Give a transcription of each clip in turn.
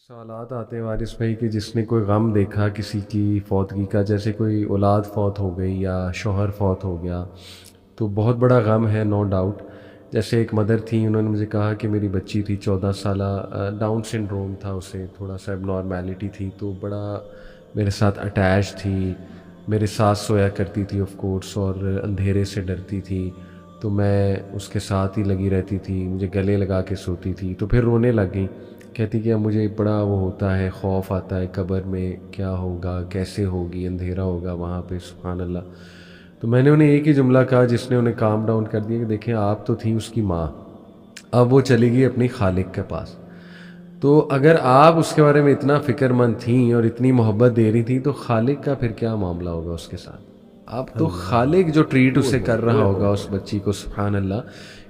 سوالات آتے ہیں وارث بھائی کہ جس نے کوئی غم دیکھا کسی کی فوتگی کا، جیسے کوئی اولاد فوت ہو گئی یا شوہر فوت ہو گیا، تو بہت بڑا غم ہے، نو ڈاؤٹ. جیسے ایک مدر تھی، انہوں نے مجھے کہا کہ میری بچی تھی 14 سالہ، ڈاؤن سنڈروم تھا، اسے تھوڑا سا اب نارمیلٹی تھی، تو بڑا میرے ساتھ اٹیچ تھی، میرے ساتھ سویا کرتی تھی آف کورس، اور اندھیرے سے ڈرتی تھی، تو میں اس کے ساتھ ہی لگی رہتی تھی، مجھے گلے لگا کے سوتی تھی. تو پھر رونے لگ گئی، کہتی کہ اب مجھے بڑا وہ ہوتا ہے، خوف آتا ہے قبر میں کیا ہوگا، کیسے ہوگی، اندھیرا ہوگا وہاں پہ، سبحان اللہ. تو میں نے انہیں ایک ہی جملہ کہا جس نے انہیں کام ڈاؤن کر دیا کہ دیکھیں آپ تو تھیں اس کی ماں، اب وہ چلی گئی اپنی خالق کے پاس. تو اگر آپ اس کے بارے میں اتنا فکر مند تھیں اور اتنی محبت دے رہی تھیں تو خالق کا پھر کیا معاملہ ہوگا اس کے ساتھ. اب تو خالق جو ٹریٹ اسے کر رہا ہوگا اس بچی کو، سبحان اللہ.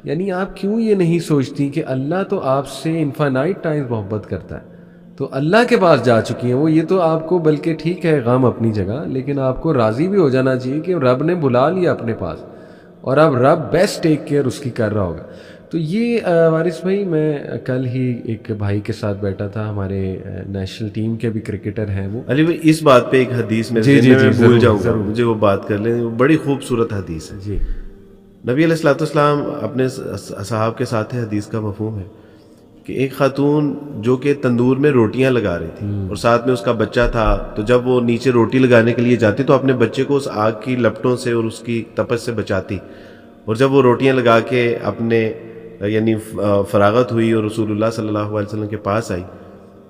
یعنی آپ کیوں یہ نہیں سوچتی کہ اللہ تو آپ سے انفینائٹ ٹائمز محبت کرتا ہے، تو اللہ کے پاس جا چکی ہیں وہ. یہ تو آپ کو بلکہ ٹھیک ہے غم اپنی جگہ، لیکن آپ کو راضی بھی ہو جانا چاہیے کہ رب نے بلا لیا اپنے پاس، اور اب رب بیسٹ ٹیک کیئر اس کی کر رہا ہوگا. تو یہ وارث بھائی، میں کل ہی ایک بھائی کے ساتھ بیٹھا تھا، ہمارے نیشنل ٹیم کے بھی کرکٹر ہیں وہ. علی بھائی اس بات پہ ایک حدیث میں بھول جاؤں گا، مجھے وہ بات کر لیں، وہ بڑی خوبصورت حدیث ہے. جی. نبی علیہ الصلوۃ والسلام اپنے اصحاب کے ساتھ حدیث کا مفہوم ہے کہ ایک خاتون جو کہ تندور میں روٹیاں لگا رہی تھی اور ساتھ میں اس کا بچہ تھا، تو جب وہ نیچے روٹی لگانے کے لیے جاتی تو اپنے بچے کو اس آگ کی لپٹوں سے اور اس کی تپش سے بچاتی، اور جب وہ روٹیاں لگا کے اپنے یعنی فراغت ہوئی اور رسول اللہ صلی اللہ علیہ وسلم کے پاس آئی،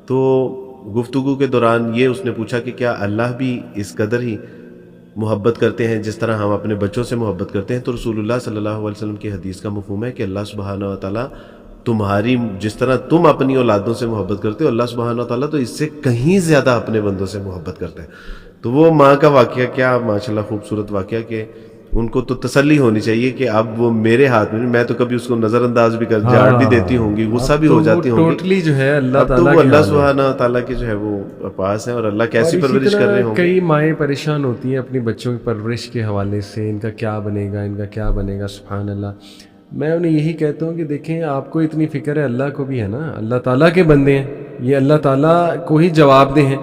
تو گفتگو کے دوران یہ اس نے پوچھا کہ کیا اللہ بھی اس قدر ہی محبت کرتے ہیں جس طرح ہم اپنے بچوں سے محبت کرتے ہیں؟ تو رسول اللہ صلی اللہ علیہ وسلم کی حدیث کا مفہوم ہے کہ اللہ سبحانہ و تعالیٰ تمہاری جس طرح تم اپنی اولادوں سے محبت کرتے ہو، اللہ سبحانہ و تعالیٰ تو اس سے کہیں زیادہ اپنے بندوں سے محبت کرتا ہے. تو وہ ماں کا واقعہ کیا ماشاءاللہ خوبصورت واقعہ کہ ان کو تو تسلی ہونی چاہیے کہ اب وہ میرے ہاتھ میں تو کبھی اس کو نظر انداز بھی کر جاڑ بھی دیتی ہوں گی، غصہ بھی ہو جاتی ہوں گی، ٹوٹلی جو ہے اللہ اب تو تعالیٰ وہ اللہ سبحانہ و تعالیٰ کے جو ہے وہ پاس ہیں، اور اللہ کیسی پرورش کر رہے ہوں گے. کئی مائیں پریشان ہوتی ہیں اپنی بچوں کی پرورش کے حوالے سے، ان کا کیا بنے گا، ان کا کیا بنے گا، سبحان اللہ. میں انہیں یہی کہتا ہوں کہ دیکھیں آپ کو اتنی فکر ہے، اللہ کو بھی ہے نا، اللہ تعالیٰ کے بندے ہیں، یہ اللہ تعالیٰ کو ہی جواب دہ ہیں.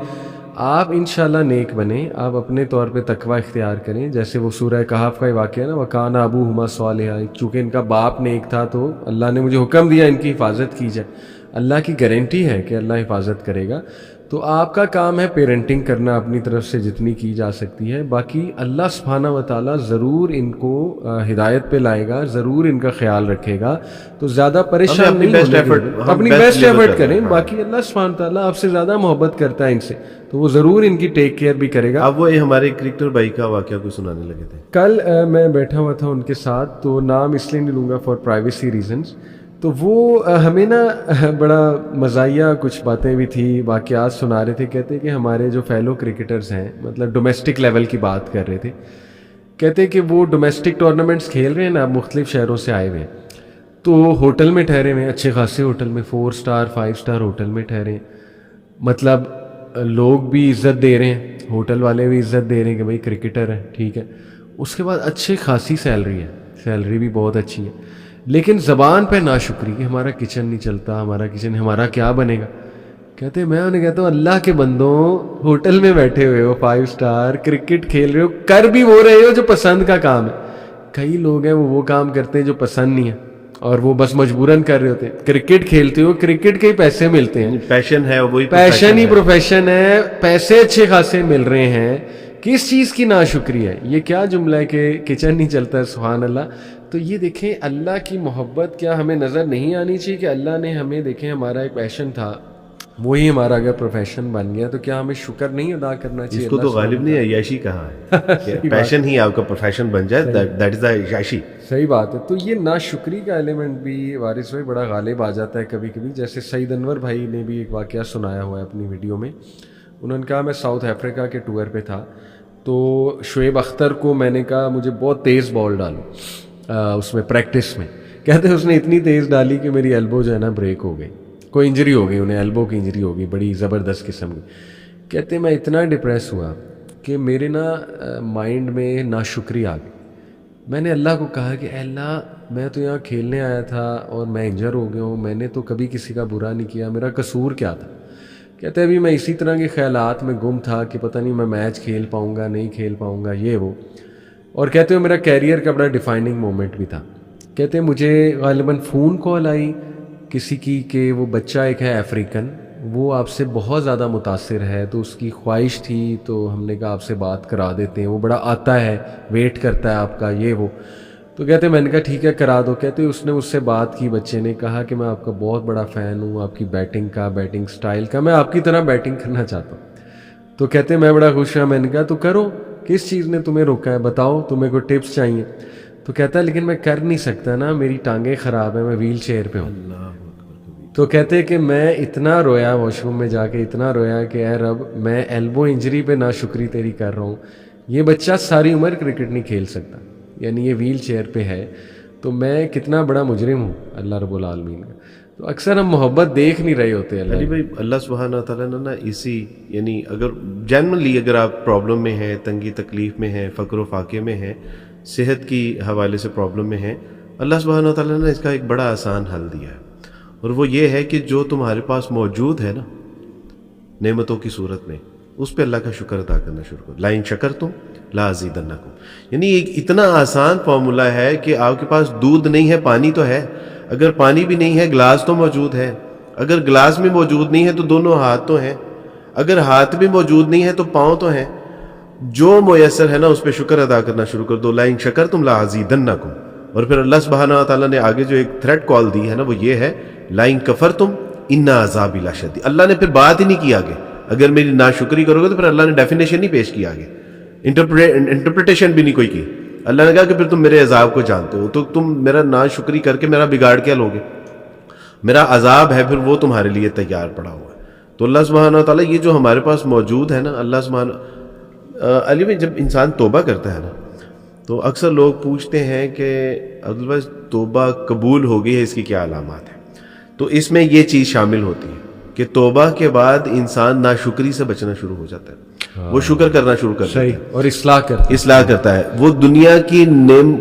آپ انشاءاللہ نیک بنیں، آپ اپنے طور پہ تقوی اختیار کریں. جیسے وہ سورہ کہف کا واقعہ ہے نا، وَكَانَ أَبُوهُمَا صَالِحًا، چونکہ ان کا باپ نیک تھا تو اللہ نے مجھے حکم دیا ان کی حفاظت کی جائے. اللہ کی گارنٹی ہے کہ اللہ حفاظت کرے گا. تو آپ کا کام ہے پیرنٹنگ کرنا اپنی طرف سے جتنی کی جا سکتی ہے، باقی اللہ سبحانہ و تعالیٰ ضرور ان کو ہدایت پہ لائے گا، ضرور ان کا خیال رکھے گا. تو زیادہ پریشان نہیں اپنی بیسٹ ایفرٹ کریں. باقی اللہ سبحانہ و تعالیٰ آپ سے زیادہ محبت کرتا ہے ان سے، تو وہ ضرور ان کی ٹیک کیئر بھی کرے گا. اب وہ ہمارے کرکٹر بھائی کا واقعہ کوئی سنانے لگے تھے. کل میں بیٹھا ہوا تھا ان کے ساتھ، تو نام اس لیے نہیں لوں گا فار پرائیویسی ریزنز. تو وہ ہمیں نا بڑا مزاحیہ کچھ باتیں بھی تھی، واقعات سنا رہے تھے. کہتے کہ ہمارے جو فیلو کرکٹرز ہیں، مطلب ڈومیسٹک لیول کی بات کر رہے تھے، کہتے کہ وہ ڈومیسٹک ٹورنامنٹس کھیل رہے ہیں نا، مختلف شہروں سے آئے ہوئے ہیں، تو ہوٹل میں ٹھہرے ہوئے ہیں، اچھے خاصے ہوٹل میں، 4 اسٹار 5 اسٹار ہوٹل میں ٹھہرے ہیں. مطلب لوگ بھی عزت دے رہے ہیں، ہوٹل والے بھی عزت دے رہے ہیں کہ بھائی کرکٹر ہے، ٹھیک ہے. اس کے بعد اچھی خاصی سیلری ہے، سیلری بھی بہت اچھی ہے، لیکن زبان پہ ناشکری کہ ہمارا کچن نہیں چلتا، ہمارا کچن، ہمارا کیا بنے گا. کہتے میں انہیں کہتا ہوں اللہ کے بندوں، ہوٹل میں بیٹھے ہوئے ہو 5 اسٹار، کرکٹ کھیل رہے ہو، کر بھی وہ رہے ہو جو پسند کا کام ہے. کئی لوگ ہیں وہ کام کرتے ہیں جو پسند نہیں ہے اور وہ بس مجبوراً کر رہے ہوتے ہیں. کرکٹ کھیلتے ہو، کرکٹ کے ہی پیسے ملتے ہیں، پیشن ہے، وہی پیشن ہی پروفیشن ہے، پیسے اچھے خاصے مل رہے ہیں، کس چیز کی ناشکری ہے؟ یہ کیا جملہ ہے کہ کچن نہیں چلتا ہے، سبحان اللہ. تو یہ دیکھیں اللہ کی محبت کیا ہمیں نظر نہیں آنی چاہیے کہ اللہ نے ہمیں، دیکھیں ہمارا ایک پیشن تھا، وہی ہمارا اگر پروفیشن بن گیا، تو کیا ہمیں شکر نہیں ادا کرنا چاہیے؟ اس کو تو غالب نہیں عیاشی کہا ہے، پیشن ہی آپ کا پروفیشن بن جائے، دیٹ از دا عیاشی. صحیح بات ہے. تو یہ ناشکری کا ایلیمنٹ بھی وارث بھائی بڑا غالب آ جاتا ہے کبھی کبھی. جیسے سعید انور بھائی نے بھی ایک واقعہ سنایا ہوا ہے اپنی ویڈیو میں. انہوں نے کہا میں ساؤتھ افریقہ کے ٹور پہ تھا، تو شعیب اختر کو میں نے کہا مجھے بہت تیز بال ڈالو اس میں پریکٹس میں. کہتے ہیں اس نے اتنی تیز ڈالی کہ میری ایلبو جو ہے نا بریک ہو گئی، کوئی انجری ہو گئی، انہیں ایلبو کی انجری ہو گئی بڑی زبردست قسم کی. کہتے میں اتنا ڈپریس ہوا کہ میرے نا مائنڈ میں ناشکری آ گئی. میں نے اللہ کو کہا کہ اے اللہ، میں تو یہاں کھیلنے آیا تھا اور میں انجر ہو گیا ہوں، میں نے تو کبھی کسی کا برا نہیں کیا، میرا قصور کیا تھا؟ کہتے ہیں ابھی میں اسی طرح کے خیالات میں گم تھا کہ پتہ نہیں میں میچ کھیل پاؤں گا نہیں کھیل پاؤں گا یہ وہ. اور کہتے ہیں میرا کیریئر کا بڑا ڈیفائننگ مومنٹ بھی تھا. کہتے ہیں مجھے غالباً فون کال آئی کسی کی کہ وہ بچہ ایک ہے افریقن, وہ آپ سے بہت زیادہ متاثر ہے, تو اس کی خواہش تھی, تو ہم نے کہا آپ سے بات کرا دیتے ہیں, وہ بڑا آتا ہے ویٹ کرتا ہے آپ کا یہ وہ. تو کہتے ہیں میں نے کہا ٹھیک ہے کرا دو. کہتے اس نے مجھ سے بات کی, بچے نے کہا کہ میں آپ کا بہت بڑا فین ہوں, آپ کی بیٹنگ کا, بیٹنگ سٹائل کا, میں آپ کی طرح بیٹنگ کرنا چاہتا ہوں. تو کہتے ہیں میں بڑا خوش ہوا. میں نے کہا تو کرو, کس چیز نے تمہیں روکا ہے, بتاؤ تمہیں کوئی ٹپس چاہیے. تو کہتا ہے لیکن میں کر نہیں سکتا نا, میری ٹانگیں خراب ہیں, میں ویل چیئر پہ ہوں. تو کہتے ہیں کہ میں اتنا رویا واش روم میں جا کے, اتنا رویا کہ اے رب میں ایلبو انجری پہ ناشکری تیری کر رہا ہوں. یہ بچہ ساری عمر کرکٹ نہیں کھیل سکتا, یعنی یہ ویل چیئر پہ ہے, تو میں کتنا بڑا مجرم ہوں اللہ رب العالمین کا. تو اکثر ہم محبت دیکھ نہیں رہے ہوتے. علی بھائی اللہ سبحانہ تعالیٰ نے نا اسی یعنی اگر جنرلی اگر آپ پرابلم میں ہیں, تنگی تکلیف میں ہیں, فقر و فاقے میں ہیں, صحت کی حوالے سے پرابلم میں ہیں, اللہ سبحانہ تعالیٰ نے اس کا ایک بڑا آسان حل دیا ہے, اور وہ یہ ہے کہ جو تمہارے پاس موجود ہے نا نعمتوں کی صورت میں, اس پہ اللہ کا شکر ادا کرنا شروع کرو. لائن شکر تم لا ازیدنکم, یعنی ایک اتنا آسان فارمولہ ہے کہ آپ کے پاس دودھ نہیں ہے پانی تو ہے, اگر پانی بھی نہیں ہے گلاس تو موجود ہے, اگر گلاس میں موجود نہیں ہے تو دونوں ہاتھ تو ہیں, اگر ہاتھ بھی موجود نہیں ہے تو پاؤں تو ہیں. جو میسر ہے نا اس پہ شکر ادا کرنا شروع کر دو. لائن شکر تم لا ازیدنکم. اور پھر اللہ سبحانہ تعالیٰ نے آگے جو ایک تھریٹ کال دی ہے نا وہ یہ ہے لائن کفر تم ان عذابی لشدید. اللہ نے پھر بات ہی نہیں کی آگے, اگر میری ناشکری کرو گے تو پھر اللہ نے ڈیفینیشن نہیں پیش کی آگے, انٹرپریٹیشن بھی نہیں کوئی کی. اللہ نے کہا کہ پھر تم میرے عذاب کو جانتے ہو, تو تم میرا ناشکری کر کے میرا بگاڑ کیا لوگے, میرا عذاب ہے پھر وہ تمہارے لیے تیار پڑا ہوا ہے. تو اللہ سبحانہ تعالیٰ یہ جو ہمارے پاس موجود ہے نا, اللہ سبحانہ علی میں جب انسان توبہ کرتا ہے نا تو اکثر لوگ پوچھتے ہیں کہ عبدالباز توبہ قبول ہو گئی ہے, اس کی کیا علامات ہیں؟ تو اس میں یہ چیز شامل ہوتی ہے کہ توبہ کے بعد انسان ناشکری سے بچنا شروع ہو جاتا ہے, وہ شکر کرنا شروع کرتا ہے اور اصلاح کرتا ہے. وہ دنیا کی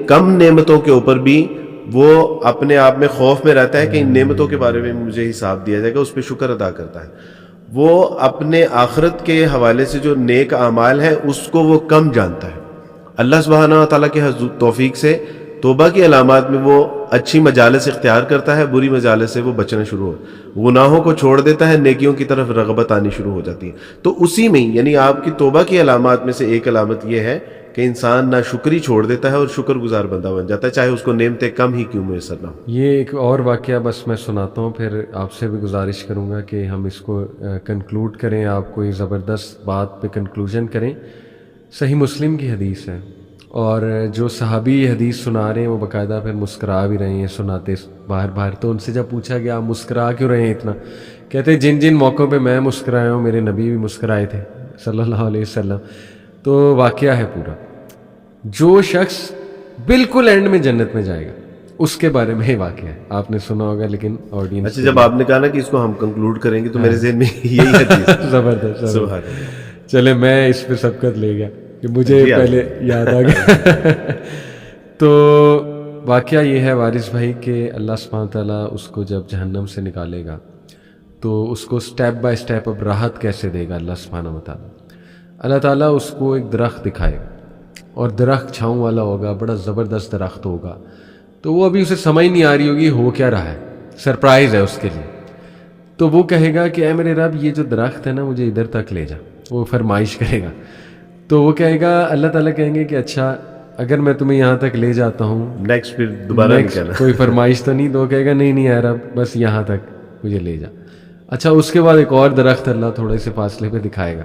کم نعمتوں کے اوپر بھی وہ اپنے آپ میں خوف میں رہتا ہے کہ ان نعمتوں کے بارے میں مجھے حساب دیا جائے گا, اس پہ شکر ادا کرتا ہے. وہ اپنے آخرت کے حوالے سے جو نیک اعمال ہیں اس کو وہ کم جانتا ہے. اللہ سبحانہ تعالیٰ کے توفیق سے توبہ کی علامات میں وہ اچھی مجالس اختیار کرتا ہے, بری مجالس سے وہ بچنا شروع ہو, گناہوں کو چھوڑ دیتا ہے, نیکیوں کی طرف رغبت آنی شروع ہو جاتی ہے. تو اسی میں یعنی آپ کی توبہ کی علامات میں سے ایک علامت یہ ہے کہ انسان ناشکری چھوڑ دیتا ہے اور شکر گزار بندہ بن جاتا ہے, چاہے اس کو نعمتیں کم ہی کیوں میسر نہ ہو. یہ ایک اور واقعہ بس میں سناتا ہوں, پھر آپ سے بھی گزارش کروں گا کہ ہم اس کو کنکلوڈ کریں, آپ کوئی زبردست بات پہ کنکلوژن کریں. صحیح مسلم کی حدیث ہے, اور جو صحابی یہ حدیث سنا رہے ہیں وہ باقاعدہ پھر مسکرا بھی رہے ہیں سناتے باہر. تو ان سے جب پوچھا گیا آپ مسکرا کیوں رہے ہیں اتنا, کہتے جن جن موقعوں پہ میں مسکرایا ہوں میرے نبی بھی مسکرائے تھے صلی اللہ علیہ وسلم. تو واقعہ ہے پورا, جو شخص بالکل اینڈ میں جنت میں جائے گا اس کے بارے میں ہی واقعہ ہے, آپ نے سنا ہوگا لیکن آڈینس. اچھا جب آپ نے کہا نا کہ اس کو ہم کنکلوڈ کریں گے تو میرے ذہن میں یہی حدیث زبردست. چلے میں اس پہ سبقت لے گیا کہ مجھے پہلے یاد آ گیا. تو واقعہ یہ ہے وارث بھائی کہ اللہ سبحانہ تعالیٰ اس کو جب جہنم سے نکالے گا تو اس کو سٹیپ بائی سٹیپ اب راحت کیسے دے گا اللہ سبحانہ تعالیٰ. اللہ تعالیٰ اس کو ایک درخت دکھائے گا, اور درخت چھاؤں والا ہوگا, بڑا زبردست درخت ہوگا. تو وہ ابھی اسے سمجھ نہیں آ رہی ہوگی ہو کیا رہا ہے, سرپرائز ہے اس کے لیے. تو وہ کہے گا کہ اے میرے رب یہ جو درخت ہے نا مجھے ادھر تک لے جا, وہ فرمائش کرے گا. تو وہ کہے گا, اللہ تعالیٰ کہیں گے کہ اچھا اگر میں تمہیں یہاں تک لے جاتا ہوں نیکسٹ پھر دوبارہ نہیں کہنا, کوئی فرمائش تو نہیں. تو کہے گا نہیں اے رب بس یہاں تک مجھے لے جا. اچھا اس کے بعد ایک اور درخت اللہ تھوڑے سے فاصلے پہ دکھائے گا,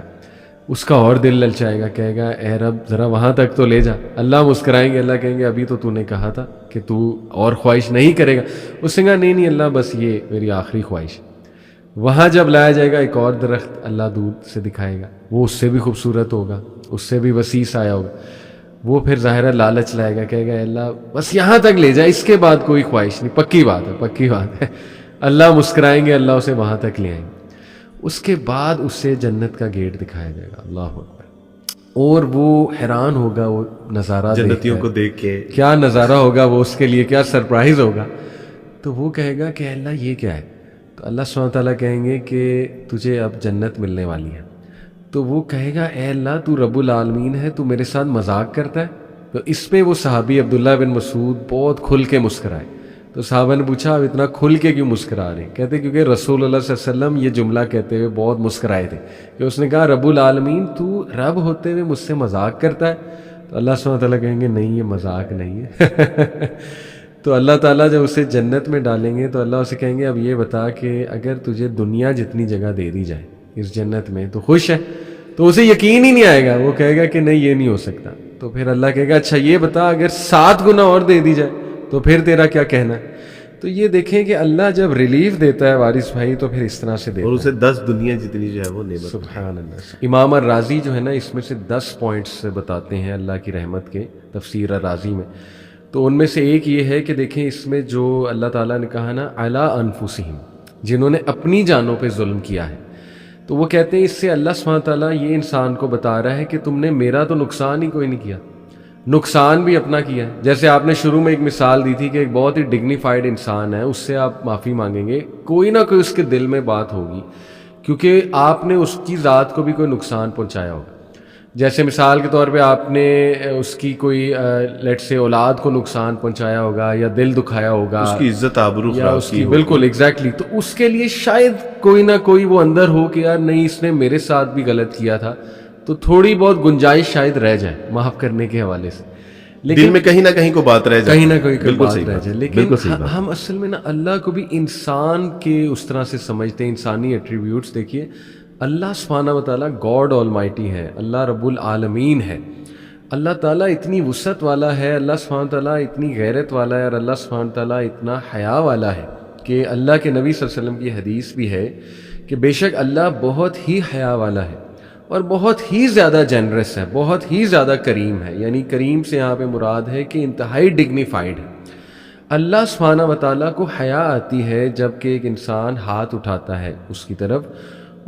اس کا اور دل للچائے گا, کہے گا اے رب ذرا وہاں تک تو لے جا. اللہ مسکرائیں گے, اللہ کہیں گے ابھی تو نے کہا تھا کہ تو اور خواہش نہیں کرے گا. اس نے کہا نہیں اللہ بس یہ میری آخری خواہش. وہاں جب لایا جائے گا ایک اور درخت اللہ دور سے دکھائے گا, وہ اس سے بھی خوبصورت ہوگا, اس سے بھی وسیع سایہ ہوگا. وہ پھر ظاہرہ لالچ لائے گا, کہے گا اللہ بس یہاں تک لے جا, اس کے بعد کوئی خواہش نہیں, پکی بات ہے. اللہ مسکرائیں گے, اللہ اسے وہاں تک لے آئیں گے. اس کے بعد اس سے جنت کا گیٹ دکھایا جائے گا, اللہ اکبر. اور وہ حیران ہوگا وہ نظارہ جنتیوں کو دیکھ کے, کیا نظارہ ہوگا وہ اس کے لیے, کیا سرپرائز ہوگا. تو وہ کہے گا کہ اللہ یہ کیا ہے, تو اللہ سبحانہ تعالیٰ کہیں گے کہ تجھے اب جنت ملنے والی ہے. تو وہ کہے گا اے اللہ تو رب العالمین ہے, تو میرے ساتھ مذاق کرتا ہے. تو اس پہ وہ صحابی عبداللہ بن مسعود بہت کھل کے مسکرائے. تو صحابہ نے پوچھا آپ اتنا کھل کے کیوں مسکرا رہے ہیں؟ کہتے کیونکہ رسول اللہ صلی اللہ علیہ وسلم یہ جملہ کہتے ہوئے بہت مسکرائے تھے کہ اس نے کہا رب العالمین تو رب ہوتے ہوئے مجھ سے مذاق کرتا ہے. تو اللہ سبحانہ تعالیٰ کہیں گے نہیں یہ مذاق نہیں ہے. تو اللہ تعالیٰ جب اسے جنت میں ڈالیں گے تو اللہ اسے کہیں گے اب یہ بتا کہ اگر تجھے دنیا جتنی جگہ دے دی جائے اس جنت میں تو خوش ہے؟ تو اسے یقین ہی نہیں آئے گا, وہ کہے گا کہ نہیں یہ نہیں ہو سکتا. تو پھر اللہ کہے گا اچھا یہ بتا اگر 7 گنا اور دے دی جائے تو پھر تیرا کیا کہنا ہے؟ تو یہ دیکھیں کہ اللہ جب ریلیف دیتا ہے وارث بھائی تو پھر اس طرح سے دیتا ہے, اور اسے 10 دنیا جتنی جو ہے وہ نعمت. سبحان اللہ. امام الرازی جو ہے نا اس میں سے 10 پوائنٹس بتاتے ہیں اللہ کی رحمت کے تفسیر الرازی میں. تو ان میں سے ایک یہ ہے کہ دیکھیں اس میں جو اللہ تعالیٰ نے کہا نا علی انفسہم, جنہوں نے اپنی جانوں پہ ظلم کیا ہے, تو وہ کہتے ہیں اس سے اللہ سبحانہ تعالیٰ یہ انسان کو بتا رہا ہے کہ تم نے میرا تو نقصان ہی کوئی نہیں کیا, نقصان بھی اپنا کیا ہے. جیسے آپ نے شروع میں ایک مثال دی تھی کہ ایک بہت ہی ڈگنیفائڈ انسان ہے, اس سے آپ معافی مانگیں گے, کوئی نہ کوئی اس کے دل میں بات ہوگی کیونکہ آپ نے اس کی ذات کو بھی کوئی نقصان پہنچایا ہوگا. جیسے مثال کے طور پہ آپ نے اس کی کوئی لیٹ سے اولاد کو نقصان پہنچایا ہوگا یا دل دکھایا ہوگا, اس کی عزت آبرو یا خراب اس کی, بالکل ایگزیکٹلی. تو اس کے لیے شاید کوئی نہ کوئی وہ اندر ہو کہ یار نہیں اس نے میرے ساتھ بھی غلط کیا تھا, تو تھوڑی بہت گنجائش شاید رہ جائے معاف کرنے کے حوالے سے. دل میں کہیں نہ کہیں کو بات رہ جائے, کہیں نہ کہیں بات رہ جائے. لیکن صحیح ہم اصل میں نا اللہ کو بھی انسان کے اس طرح سے سمجھتے ہیں, انسانی ایٹریبیوٹس. دیکھیے اللہ سبحانہ و تعالیٰ گاڈ آل مائٹی ہے, اللہ رب العالمین ہے, اللہ تعالیٰ اتنی وسعت والا ہے, اللہ سبحانہ تعالیٰ اتنی غیرت والا ہے, اور اللہ سبحانہ تعالیٰ اتنا حیا والا ہے کہ اللہ کے نبی صلی اللہ علیہ وسلم کی حدیث بھی ہے کہ بے شک اللہ بہت ہی حیا والا ہے اور بہت ہی زیادہ جنرس ہے, بہت ہی زیادہ کریم ہے. یعنی کریم سے یہاں پہ مراد ہے کہ انتہائی ڈگنیفائڈ ہے. اللہ سبحانہ و تعالیٰ کو حیا آتی ہے جب کہ ایک انسان ہاتھ اٹھاتا ہے اس کی طرف,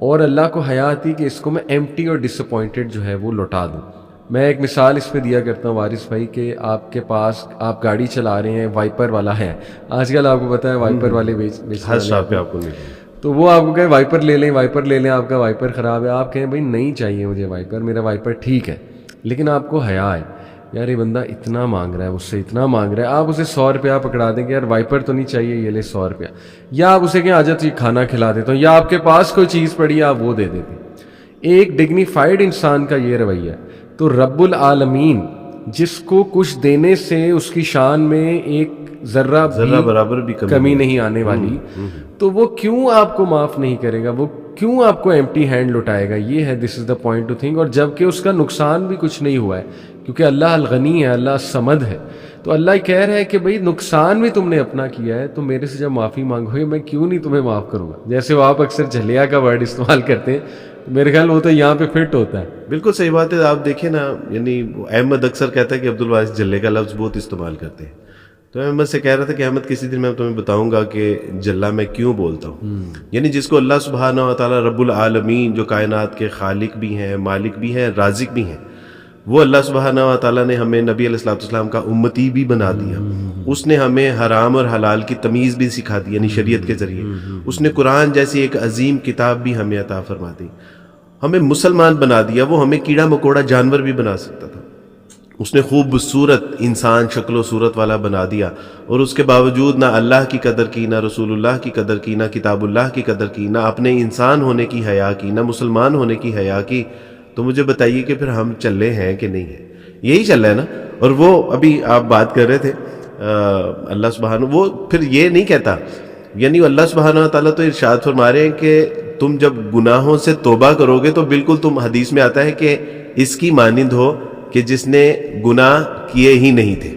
اور اللہ کو حیا آتی کہ اس کو میں ایمٹی اور ڈس اپوائنٹڈ جو ہے وہ لوٹا دوں. میں ایک مثال اس پہ دیا کرتا ہوں وارث بھائی کہ آپ کے پاس آپ گاڑی چلا رہے ہیں, وائپر والا ہے, آج کل آپ کو پتہ ہے وائپر والے ہر شاپ پہ آپ کو ملے, تو وہ آپ کو کہے وائپر لے لیں, وائپر لے لیں, آپ کا وائپر خراب ہے, آپ کہیں بھائی نہیں چاہیے مجھے وائپر, میرا وائپر ٹھیک ہے. لیکن آپ کو حیا ہے یار یہ بندہ اتنا مانگ رہا ہے, اس سے اتنا مانگ رہا ہے, آپ اسے 100 روپیہ پکڑا دیں کہ یار وائپر تو نہیں چاہیے, یہ لے 100 روپیہ, یا آپ اسے کہیں آ جا کھانا کھلا دیتا ہوں, یا آپ کے پاس کوئی چیز پڑی ہے آپ وہ دے دیتے. ایک ڈگنیفائڈ انسان کا یہ رویہ. تو رب العالمین جس کو کچھ دینے سے اس کی شان میں ایک ذرہ برابر بھی کمی نہیں آنے والی, تو وہ کیوں آپ کو معاف نہیں کرے گا, وہ کیوں آپ کو ایمٹی ہینڈ لٹائے گا؟ یہ ہے دس از دا پوائنٹ ٹو تھنک. اور جب کہ اس کا نقصان بھی کچھ نہیں ہوا ہے کیونکہ اللہ الغنی ہے, اللہ الصمد ہے. تو اللہ کہہ رہا ہے کہ بھئی نقصان بھی تم نے اپنا کیا ہے, تو میرے سے جب معافی مانگو گے میں کیوں نہیں تمہیں معاف کروں گا. جیسے وہ آپ اکثر جھلیا کا ورڈ استعمال کرتے ہیں, میرے خیال وہ تو یہاں پہ فٹ ہوتا ہے. بالکل صحیح بات ہے. آپ دیکھیں نا, یعنی احمد اکثر کہتا ہے کہ عبدالوارث جلے کا لفظ بہت استعمال کرتے ہیں. تو میں احمد سے کہہ رہا تھا کہ احمد کسی دن میں تمہیں بتاؤں گا کہ جلا میں کیوں بولتا ہوں. یعنی جس کو اللہ سبحانہ و تعالیٰ رب العالمین جو کائنات کے خالق بھی ہیں, مالک بھی ہیں, رازق بھی ہیں, وہ اللہ سبحانہ و تعالیٰ نے ہمیں نبی علیہ الصلوۃ والسلام کا امتی بھی بنا دیا. اس نے ہمیں حرام اور حلال کی تمیز بھی سکھا دی, یعنی شریعت کے ذریعے. اس نے قرآن جیسی ایک عظیم کتاب بھی ہمیں عطا فرما دی, ہمیں مسلمان بنا دیا. وہ ہمیں کیڑا مکوڑا جانور بھی بنا سکتا تھا, اس نے خوبصورت انسان شکل و صورت والا بنا دیا, اور اس کے باوجود نہ اللہ کی قدر کی, نہ رسول اللہ کی قدر کی, نہ کتاب اللہ کی قدر کی, نہ اپنے انسان ہونے کی حیا کی, نہ مسلمان ہونے کی حیا کی. تو مجھے بتائیے کہ پھر ہم چلے ہیں کہ نہیں ہیں؟ یہی چل رہا ہے نا. اور وہ ابھی آپ بات کر رہے تھے اللہ سبحانہ, وہ پھر یہ نہیں کہتا, یعنی اللہ سبحانہ و تعالیٰ تو ارشاد فرما رہے ہیں کہ تم جب گناہوں سے توبہ کرو گے تو بالکل تم, حدیث میں آتا ہے کہ اس کی مانند ہو کہ جس نے گناہ کیے ہی نہیں تھے.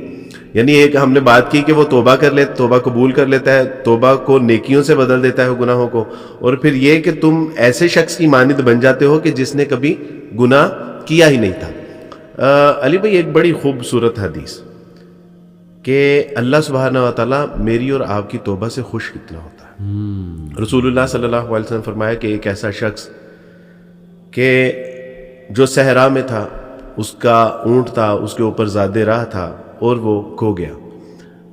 یعنی ایک ہم نے بات کی کہ وہ توبہ کر لے, توبہ قبول کر لیتا ہے, توبہ کو نیکیوں سے بدل دیتا ہے گناہوں کو, اور پھر یہ کہ تم ایسے شخص کی مانند بن جاتے ہو کہ جس نے کبھی گناہ کیا ہی نہیں تھا. علی بھائی ایک بڑی خوبصورت حدیث کہ اللہ سبحانہ و تعالیٰ میری اور آپ کی توبہ سے خوش کتنا ہوتا ہے. رسول اللہ صلی اللہ علیہ وسلم فرمایا کہ ایک ایسا شخص کہ جو صحرا میں تھا, اس کا اونٹ تھا, اس کے اوپر زیادہ راہ تھا, اور وہ کھو گیا.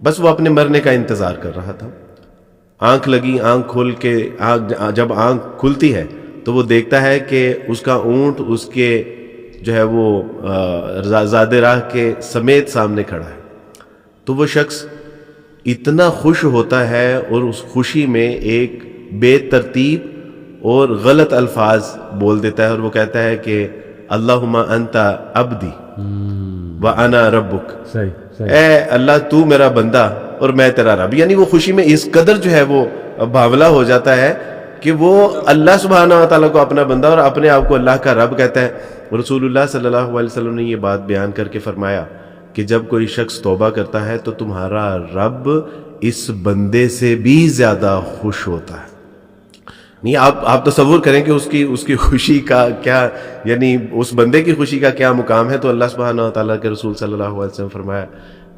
بس وہ اپنے مرنے کا انتظار کر رہا تھا. آنکھ لگی، آنکھ کھول کے جب آنکھ کھلتی ہے تو وہ دیکھتا ہے کہ اس کا اونٹ اس کے جو ہے وہ زاد راہ کے سمیت سامنے کھڑا ہے. تو وہ شخص اتنا خوش ہوتا ہے اور اس خوشی میں ایک بے ترتیب اور غلط الفاظ بول دیتا ہے، اور وہ کہتا ہے کہ اللہم انت عبدی وانا ربک، اے اللہ تو میرا بندہ اور میں تیرا رب. یعنی وہ خوشی میں اس قدر جو ہے وہ باولا ہو جاتا ہے کہ وہ اللہ سبحانہ و تعالیٰ کو اپنا بندہ اور اپنے آپ کو اللہ کا رب کہتا ہے. رسول اللہ صلی اللہ علیہ وسلم نے یہ بات بیان کر کے فرمایا کہ جب کوئی شخص توبہ کرتا ہے تو تمہارا رب اس بندے سے بھی زیادہ خوش ہوتا ہے. نہیں، آپ تصور کریں کہ اس کی خوشی کا کیا، یعنی اس بندے کی خوشی کا کیا مقام ہے. تو اللہ سبحانہ و تعالیٰ کے رسول صلی اللہ علیہ وسلم فرمایا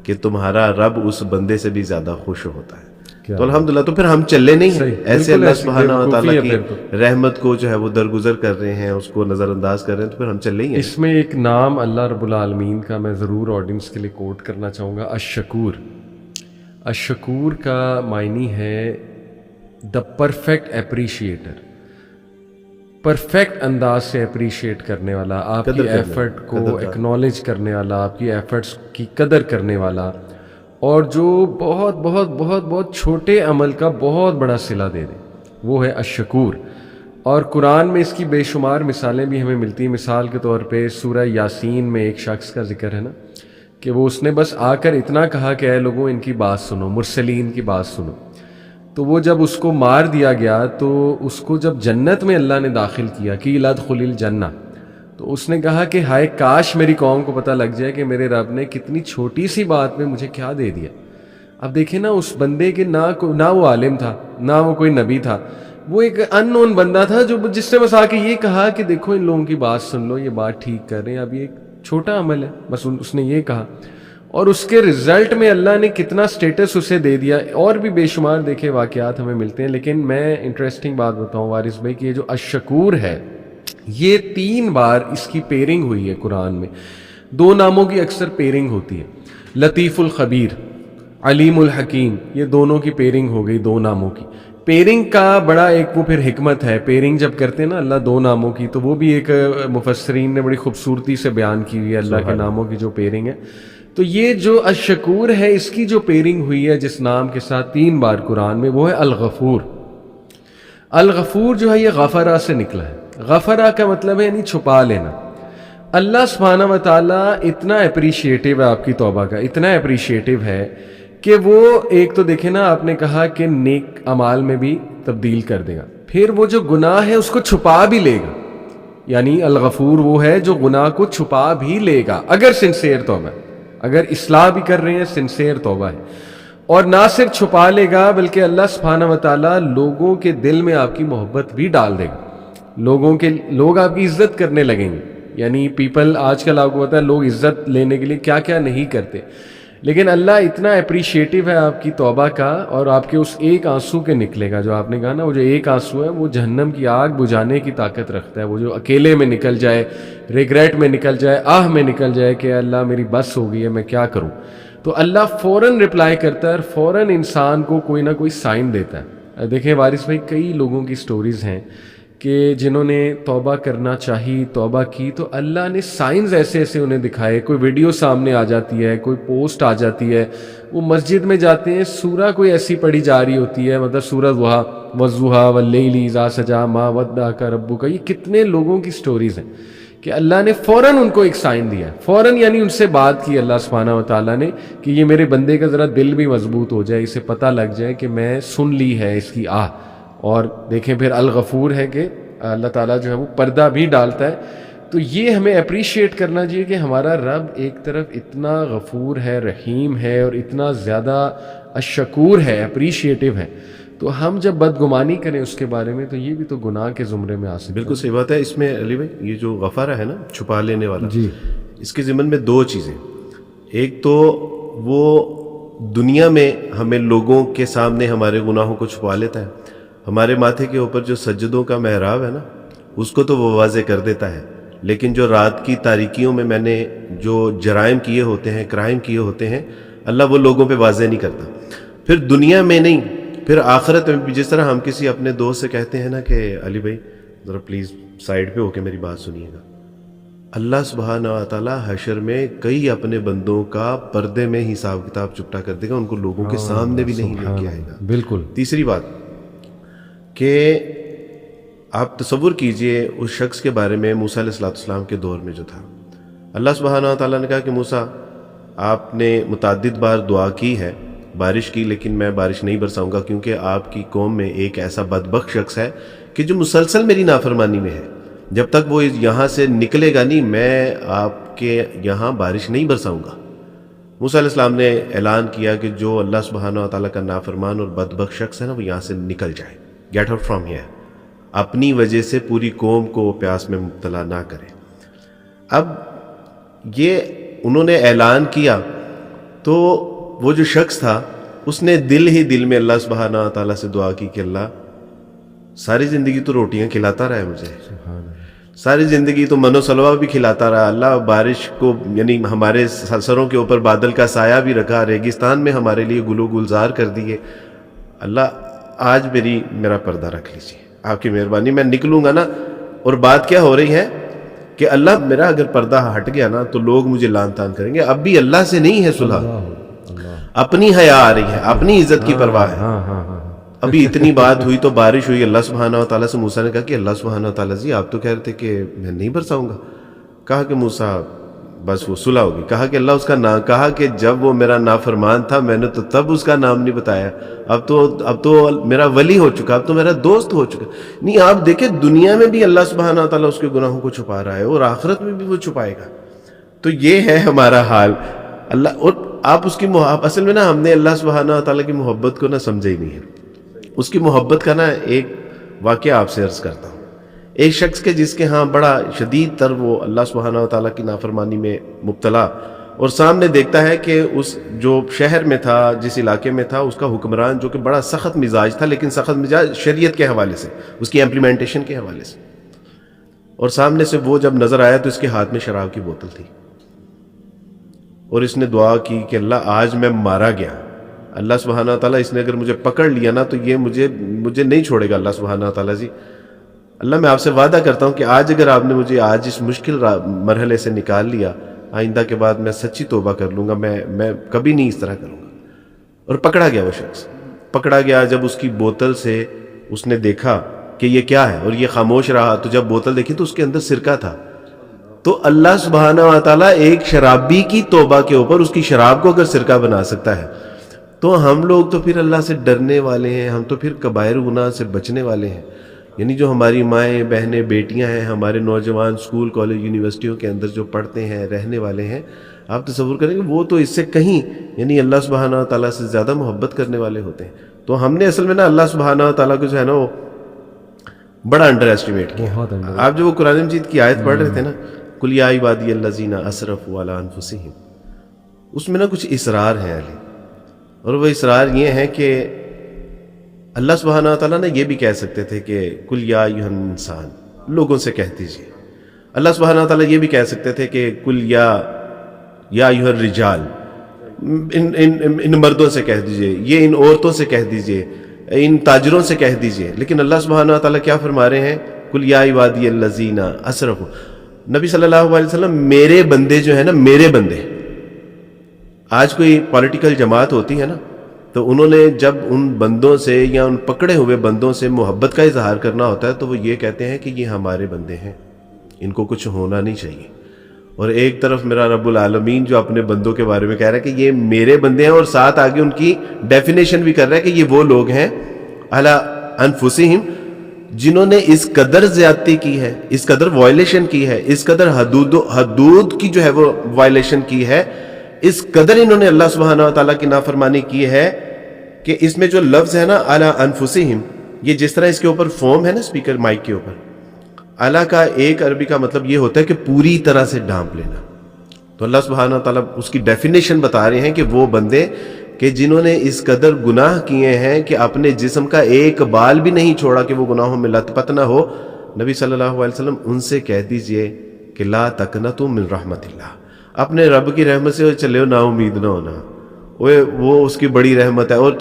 کہ تمہارا رب اس بندے سے بھی زیادہ خوش ہوتا ہے. تو الحمدللہ، تو پھر ہم چلے نہیں ہیں ایسے اللہ سبحانہ و تعالیٰ کی رحمت کو جو ہے وہ درگزر کر رہے ہیں، اس کو نظر انداز کر رہے ہیں، تو پھر ہم چلے ہی ہیں. اس میں ایک نام اللہ رب العالمین کا میں ضرور آڈینس کے لیے کوٹ کرنا چاہوں گا، الشکور. الشکور کا معنی ہے دا پرفیکٹ اپریشیٹر، پرفیکٹ انداز سے اپریشیٹ کرنے والا، آپ کی ایفرٹ کو ایکنالج کرنے والا، آپ کی ایفرٹس کی قدر کرنے والا، اور جو بہت بہت بہت بہت چھوٹے عمل کا بہت بڑا صلہ دے دے، وہ ہے الشکور. اور قرآن میں اس کی بے شمار مثالیں بھی ہمیں ملتی ہیں. مثال کے طور پہ سورہ یاسین میں ایک شخص کا ذکر ہے نا کہ وہ اس نے بس آ کر اتنا کہا کہ اے لوگوں ان کی بات سنو، مرسلین کی بات سنو. تو وہ جب اس کو مار دیا گیا تو اس کو جب جنت میں اللہ نے داخل کیا کہ لادخل الجنہ، تو اس نے کہا کہ ہائے کاش میری قوم کو پتہ لگ جائے کہ میرے رب نے کتنی چھوٹی سی بات میں مجھے کیا دے دیا. اب دیکھیں نا، اس بندے کے نہ وہ عالم تھا، نہ وہ کوئی نبی تھا، وہ ایک ان نون بندہ تھا جو جس نے بس آ کے یہ کہا کہ دیکھو ان لوگوں کی بات سن لو، یہ بات ٹھیک کر رہے ہیں، اب یہ ایک چھوٹا عمل ہے، بس اس نے یہ کہا، اور اس کے رزلٹ میں اللہ نے کتنا سٹیٹس اسے دے دیا. اور بھی بے شمار دیکھے واقعات ہمیں ملتے ہیں. لیکن میں انٹرسٹنگ بات بتاؤں وارث بھائی کہ یہ جو الشکور ہے، یہ 3 بار اس کی پیرنگ ہوئی ہے قرآن میں. 2 ناموں کی اکثر پیرنگ ہوتی ہے، لطیف الخبیر، علیم الحکیم، یہ دونوں کی پیرنگ ہو گئی 2 ناموں کی. پیرنگ کا بڑا ایک وہ پھر حکمت ہے. پیرنگ جب کرتے ہیں نا اللہ 2 ناموں کی، تو وہ بھی ایک مفسرین نے بڑی خوبصورتی سے بیان کی ہوئی ہے اللہ کے ناموں کی جو پیرنگ ہے. تو یہ جو الشکور ہے، اس کی جو پیرنگ ہوئی ہے جس نام کے ساتھ 3 بار قرآن میں، وہ ہے الغفور. الغفور جو ہے یہ غفرہ سے نکلا ہے. غفرہ کا مطلب ہے یعنی چھپا لینا. اللہ سبحانہ و تعالیٰ اتنا اپریشیٹو ہے آپ کی توبہ کا، اتنا اپریشیٹو ہے کہ وہ ایک تو دیکھیں نا، آپ نے کہا کہ نیک اعمال میں بھی تبدیل کر دے گا، پھر وہ جو گناہ ہے اس کو چھپا بھی لے گا. یعنی الغفور وہ ہے جو گناہ کو چھپا بھی لے گا اگر سنسیئر توبہ ہے، اگر اصلاح بھی کر رہے ہیں، سنسیئر توبہ ہے. اور نہ صرف چھپا لے گا بلکہ اللہ سبحانہ و تعالیٰ لوگوں کے دل میں آپ کی محبت بھی ڈال دے گا. لوگ آپ کی عزت کرنے لگیں گے. یعنی پیپل آج کل آپ کو پتا ہے لوگ عزت لینے کے لیے کیا کیا نہیں کرتے، لیکن اللہ اتنا اپریشیٹو ہے آپ کی توبہ کا، اور آپ کے اس ایک آنسو کے نکلے گا جو آپ نے کہا نا، وہ جو ایک آنسو ہے وہ جہنم کی آگ بجھانے کی طاقت رکھتا ہے. وہ جو اکیلے میں نکل جائے، ریگریٹ میں نکل جائے، آہ میں نکل جائے کہ اللہ میری بس ہو گئی ہے، میں کیا کروں، تو اللہ فوراً رپلائی کرتا ہے اور فوراً انسان کو کوئی نہ کوئی سائن دیتا ہے. دیکھیں وارث بھائی، کئی لوگوں کی سٹوریز ہیں کہ جنہوں نے توبہ کرنا چاہی، توبہ کی، تو اللہ نے سائنز ایسے ایسے انہیں دکھائے. کوئی ویڈیو سامنے آ جاتی ہے، کوئی پوسٹ آ جاتی ہے، وہ مسجد میں جاتے ہیں، سورہ کوئی ایسی پڑھی جا رہی ہوتی ہے، مطلب سورہ ضحیٰ والضحیٰ واللیل اذا سجیٰ ما ودعک ربک. یہ کتنے لوگوں کی سٹوریز ہیں کہ اللہ نے فوراً ان کو ایک سائن دیا، فوراً یعنی ان سے بات کی اللہ سبحانہ و تعالیٰ نے کہ یہ میرے بندے کا ذرا دل بھی مضبوط ہو جائے، اسے پتہ لگ جائے کہ میں سن لی ہے اس کی آہ. اور دیکھیں پھر الغفور ہے کہ اللہ تعالیٰ جو ہے وہ پردہ بھی ڈالتا ہے. تو یہ ہمیں اپریشیٹ کرنا چاہیے کہ ہمارا رب ایک طرف اتنا غفور ہے، رحیم ہے، اور اتنا زیادہ الشکور ہے، اپریشیٹو ہے. تو ہم جب بدگمانی کریں اس کے بارے میں تو یہ بھی تو گناہ کے زمرے میں آ سکتے ہیں. بالکل صحیح بات ہے. اس میں علی بھائی یہ جو غفارہ ہے نا، چھپا لینے والا، جی، اس کے ضمن میں 2 چیزیں. ایک تو وہ دنیا میں ہمیں لوگوں کے سامنے ہمارے گناہوں کو چھپا لیتا ہے. ہمارے ماتھے کے اوپر جو سجدوں کا محراب ہے نا، اس کو تو وہ واضح کر دیتا ہے، لیکن جو رات کی تاریکیوں میں نے جو جرائم کیے ہوتے ہیں، کرائم کیے ہوتے ہیں، اللہ وہ لوگوں پہ واضح نہیں کرتا. پھر دنیا میں نہیں، پھر آخرت میں بھی جس طرح ہم کسی اپنے دوست سے کہتے ہیں نا کہ علی بھائی ذرا پلیز سائڈ پہ ہو کے میری بات سنیے گا، اللہ سبحانہ و تعالیٰ حشر میں کئی اپنے بندوں کا پردے میں حساب کتاب چپٹا کر دے گا، ان کو لوگوں کے سامنے بھی نہیں لے کے آئے گا۔ بالکل۔ تیسری بات کہ آپ تصور کیجئے اس شخص کے بارے میں موسیٰ علیہ السلام کے دور میں جو تھا، اللہ سبحانہ و تعالیٰ نے کہا کہ موسیٰ آپ نے متعدد بار دعا کی ہے، بارش کی، لیکن میں بارش نہیں برساؤں گا کیونکہ آپ کی قوم میں ایک ایسا بدبخت شخص ہے کہ جو مسلسل میری نافرمانی میں ہے، جب تک وہ یہاں سے نکلے گا نہیں میں آپ کے یہاں بارش نہیں برساؤں گا۔ موسیٰ علیہ السلام نے اعلان کیا کہ جو اللہ سبحانہ و تعالیٰ کا نافرمان اور بدبخت شخص ہے نا وہ یہاں سے نکل جائے، گیٹ آؤٹ فرام ہیئر، اپنی وجہ سے پوری قوم کو پیاس میں مبتلا نہ کرے۔ اب یہ انہوں نے اعلان کیا تو وہ جو شخص تھا اس نے دل ہی دل میں اللہ سبحانہ و تعالیٰ سے دعا کی کہ اللہ ساری زندگی تو روٹیاں کھلاتا رہا ہے مجھے، ساری زندگی تو من و سلوہ بھی کھلاتا رہا، اللہ بارش کو یعنی ہمارے سروں کے اوپر بادل کا سایہ بھی رکھا، ریگستان میں ہمارے لیے گل و گلزار کر دیے، اللہ آج میرا پردہ رکھ لیجیے، آپ کی مہربانی، میں نکلوں گا نا۔ اور بات کیا ہو رہی ہے کہ اللہ میرا اگر پردہ ہٹ گیا نا تو لوگ مجھے لان تان کریں گے، اب بھی اللہ سے نہیں ہے صلح، اپنی حیا آ رہی ہے، اپنی عزت کی پرواہ ہے۔ ابھی اتنی بات ہوئی تو بارش ہوئی، اللہ سبحانہ و تعالیٰ سے موسیٰ نے کہا کہ اللہ سبحانہ و تعالیٰ جی آپ تو کہہ رہے تھے کہ میں نہیں برساؤں گا، کہا کہ موسیٰ بس وہ صلح ہوگی، کہا کہ اللہ اس کا نام، کہا کہ جب وہ میرا نافرمان تھا میں نے تو تب اس کا نام نہیں بتایا، اب تو میرا ولی ہو چکا، اب تو میرا دوست ہو چکا۔ نہیں آپ دیکھیں دنیا میں بھی اللہ سبحانہ و تعالیٰ اس کے گناہوں کو چھپا رہا ہے اور آخرت میں بھی وہ چھپائے گا۔ تو یہ ہے ہمارا حال اللہ، اور آپ اس کی اصل میں نا ہم نے اللہ سبحانہ و تعالیٰ کی محبت کو نا سمجھا ہی نہیں ہے۔ اس کی محبت کا نا ایک واقعہ آپ سے عرض کرتا ہوں، ایک شخص کے جس کے ہاں بڑا شدید تر وہ اللہ سبحانہ و تعالیٰ کی نافرمانی میں مبتلا، اور سامنے دیکھتا ہے کہ اس جو شہر میں تھا، جس علاقے میں تھا، اس کا حکمران جو کہ بڑا سخت مزاج تھا، لیکن سخت مزاج شریعت کے حوالے سے، اس کی امپلیمنٹیشن کے حوالے سے، اور سامنے سے وہ جب نظر آیا تو اس کے ہاتھ میں شراب کی بوتل تھی، اور اس نے دعا کی کہ اللہ آج میں مارا گیا، اللہ سبحانہ تعالیٰ اس نے اگر مجھے پکڑ لیا نا تو یہ مجھے نہیں چھوڑے گا اللہ سبحانہ تعالیٰ جی، اللہ میں آپ سے وعدہ کرتا ہوں کہ آج اگر آپ نے مجھے آج اس مشکل مرحلے سے نکال لیا، آئندہ کے بعد میں سچی توبہ کر لوں گا، میں کبھی نہیں اس طرح کروں گا۔ اور پکڑا گیا وہ شخص، پکڑا گیا، جب اس کی بوتل سے اس نے دیکھا کہ یہ کیا ہے اور یہ خاموش رہا، تو جب بوتل دیکھی تو اس کے اندر سرکہ تھا۔ تو اللہ سبحانہ و تعالیٰ ایک شرابی کی توبہ کے اوپر اس کی شراب کو اگر سرکہ بنا سکتا ہے تو ہم لوگ تو پھر اللہ سے ڈرنے والے ہیں، ہم تو پھر کبائر گناہ سے بچنے والے ہیں۔ یعنی جو ہماری مائیں بہنیں بیٹیاں ہیں، ہمارے نوجوان اسکول کالج یونیورسٹیوں کے اندر جو پڑھتے ہیں رہنے والے ہیں، آپ تصور کریں کہ وہ تو اس سے کہیں یعنی اللہ سبحانہ و تعالیٰ سے زیادہ محبت کرنے والے ہوتے ہیں۔ تو ہم نے اصل میں نا اللہ سبحانہ و تعالیٰ کو جو ہے نا وہ بڑا انڈر ایسٹیمیٹ کیا۔ آپ جو وہ قرآن مجید کی آیت پڑھ رہے تھے نا، قل یا عبادی الذین اسرفوا علی انفسہم، اس میں نا کچھ اسرار ہیں علی، اور وہ اسرار یہ ہیں کہ اللہ سبحانہ وتعالیٰ نے یہ بھی کہہ سکتے تھے کہ قل یا ایھا الانسان، لوگوں سے کہہ دیجیے۔ اللہ سبحانہ وتعالیٰ یہ بھی کہہ سکتے تھے کہ قل یا ایھا الرجال، ان مردوں سے کہہ دیجیے، یہ ان عورتوں سے کہہ دیجیے، ان تاجروں سے کہہ دیجیے، لیکن اللہ سبحانہ وتعالیٰ کیا فرما رہے ہیں؟ قل یا عبادی الذین اسرفوا۔ نبی صلی اللہ علیہ وسلم میرے بندے جو ہیں نا، میرے بندے، آج کوئی پولیٹیکل جماعت ہوتی ہے نا تو انہوں نے جب ان بندوں سے یا ان پکڑے ہوئے بندوں سے محبت کا اظہار کرنا ہوتا ہے تو وہ یہ کہتے ہیں کہ یہ ہمارے بندے ہیں، ان کو کچھ ہونا نہیں چاہیے۔ اور ایک طرف میرا رب العالمین جو اپنے بندوں کے بارے میں کہہ رہا ہے کہ یہ میرے بندے ہیں، اور ساتھ آگے ان کی ڈیفینیشن بھی کر رہا ہے کہ یہ وہ لوگ ہیں علی انفسہم جنہوں نے اس قدر زیادتی کی ہے، اس قدر وائلیشن کی ہے، اس قدر حدود کی جو ہے وہ وائلیشن کی ہے، اس قدر انہوں نے اللہ سبحانہ وتعالیٰ کی نافرمانی کی ہے کہ اس میں جو لفظ ہے نا علی انفسہم، یہ جس طرح اس کے اوپر فوم ہے نا اسپیکر مائک کے اوپر، علی کا ایک عربی کا مطلب یہ ہوتا ہے کہ پوری طرح سے ڈھانپ لینا۔ تو اللہ سبحانہ وتعالیٰ اس کی ڈیفینیشن بتا رہے ہیں کہ وہ بندے کہ جنہوں نے اس قدر گناہ کیے ہیں کہ اپنے جسم کا ایک بال بھی نہیں چھوڑا کہ وہ گناہوں میں لت پت نہ ہو، نبی صلی اللہ علیہ وسلم ان سے کہہ دیجئے کہ لا تقنطوا من رحمت اللہ، اپنے رب کی رحمت سے چلے ہو، نا امید نہ ہونا، وہ اس کی بڑی رحمت ہے، اور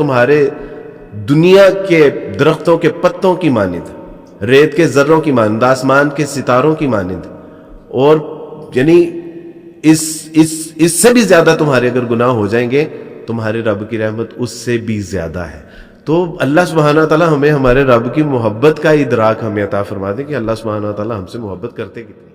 دنیا کے درختوں کے پتوں کی مانند، ریت کے ذروں کی مانند، آسمان کے ستاروں کی مانند، اور یعنی اس سے بھی زیادہ تمہارے اگر گناہ ہو جائیں گے، تمہارے رب کی رحمت اس سے بھی زیادہ ہے. تو اللہ سبحانہ تعالیٰ ہمیں ہمارے رب کی محبت کا ادراک ہمیں عطا فرما دے کہ اللہ سبحانہ تعالیٰ ہم سے محبت کرتے کتنے.